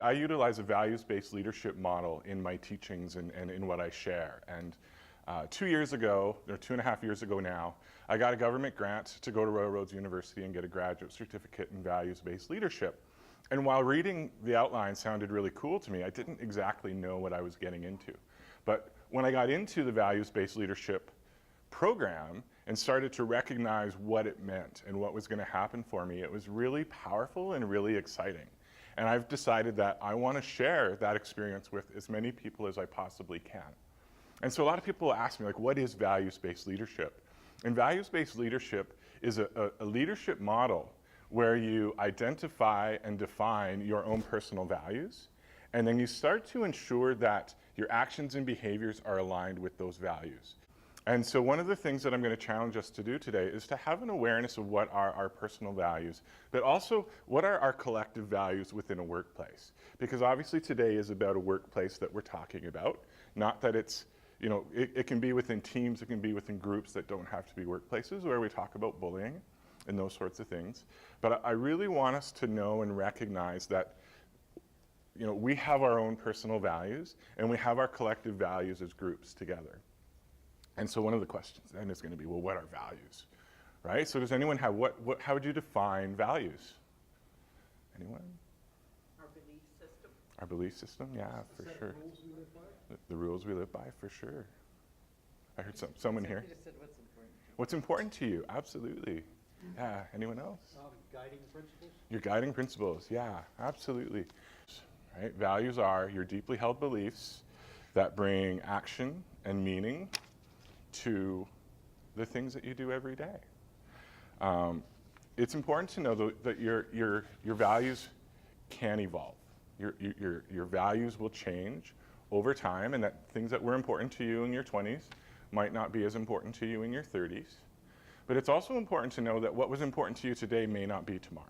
I utilize a values-based leadership model in my teachings and in what I share. And 2 years ago, or 2.5 years ago now, I got a government grant to go to Royal Roads University and get a graduate certificate in values-based leadership. And while reading the outline sounded really cool to me, I didn't exactly know what I was getting into. But when I got into the values-based leadership program and started to recognize what it meant and what was going to happen for me, it was really powerful and really exciting. And I've decided that I want to share that experience with as many people as I possibly can. And so a lot of people ask me, like, what is values-based leadership? And values-based leadership is a leadership model where you identify and define your own personal values, and then you start to ensure that your actions and behaviors are aligned with those values. And so one of the things that I'm going to challenge us to do today is to have an awareness of what are our personal values, but also what are our collective values within a workplace. Because obviously today is about a workplace that we're talking about, not that it's, you know, it can be within teams, it can be within groups that don't have to be workplaces where we talk about bullying and those sorts of things. But I really want us to know and recognize that, you know, we have our own personal values and we have our collective values as groups together. And so one of the questions then is going to be, well, what are values, right? So does anyone have, how would you define values? Anyone? Our belief system. Our belief system, yeah, for sure. The rules we live by? The rules we live by, for sure. I heard someone here. You just said what's important. What's important to you? Absolutely. Yeah, anyone else? Guiding principles? Your guiding principles, yeah, absolutely. Right? Values are your deeply held beliefs that bring action and meaning to the things that you do every day. It's important to know that your values can evolve. Your values will change over time, and that things that were important to you in your 20s might not be as important to you in your 30s. But it's also important to know that what was important to you today may not be tomorrow.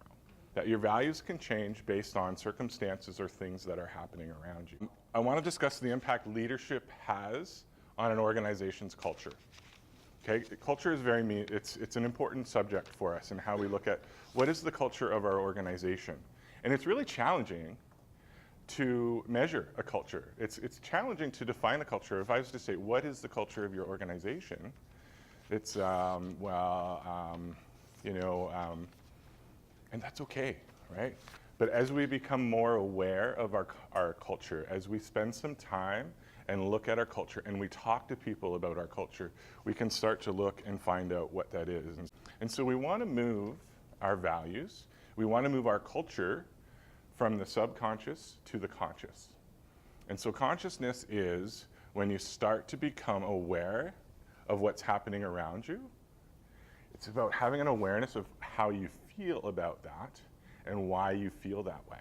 That your values can change based on circumstances or things that are happening around you. I want to discuss the impact leadership has on an organization's culture. Okay, culture is it's an important subject for us in how we look at what is the culture of our organization. And it's really challenging to measure a culture. It's challenging to define a culture. If I was to say, what is the culture of your organization? It's, and that's okay, right? But as we become more aware of our culture, as we spend some time and look at our culture and we talk to people about our culture, we can start to look and find out what that is. And so we want to move our values, we want to move our culture from the subconscious to the conscious. And so consciousness is when you start to become aware of what's happening around you. It's about having an awareness of how you feel about that and why you feel that way.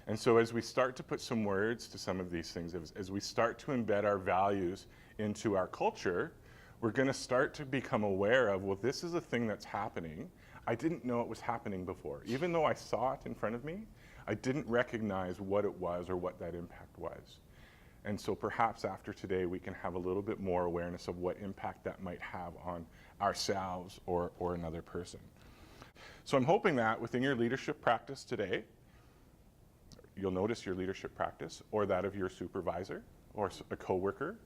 And so as we start to put some words to some of these things, as we start to embed our values into our culture, we're going to start to become aware of, well, this is a thing that's happening. I didn't know it was happening before. Even though I saw it in front of me, I didn't recognize what it was or what that impact was. And so perhaps after today, we can have a little bit more awareness of what impact that might have on ourselves or another person. So I'm hoping that within your leadership practice today, you'll notice your leadership practice or that of your supervisor or a coworker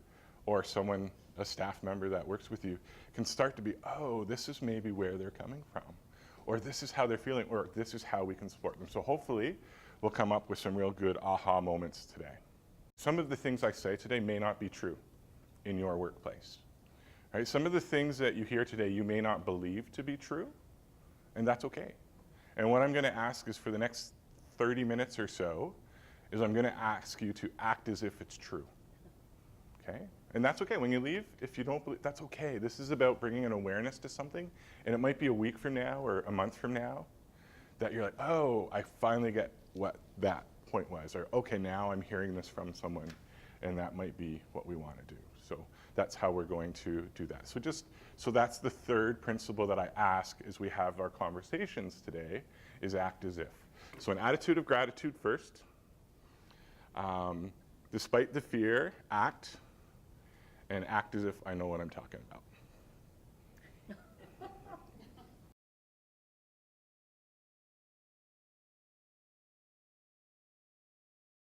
or someone, a staff member that works with you, can start to be, oh, this is maybe where they're coming from, or this is how they're feeling, or this is how we can support them. So hopefully we'll come up with some real good aha moments today. Some of the things I say today may not be true in your workplace. Right? Some of the things that you hear today you may not believe to be true, and that's okay. And what I'm going to ask is for the next 30 minutes or so, is I'm going to ask you to act as if it's true. Okay? And that's okay. When you leave, if you don't believe, that's okay. This is about bringing an awareness to something, and it might be a week from now or a month from now that you're like, oh, I finally get what that point was, or okay, now I'm hearing this from someone, and that might be what we want to do. So that's how we're going to do that. So that's the third principle that I ask as we have our conversations today, is act as if. So an attitude of gratitude first. Despite the fear, act, and act as if I know what I'm talking about.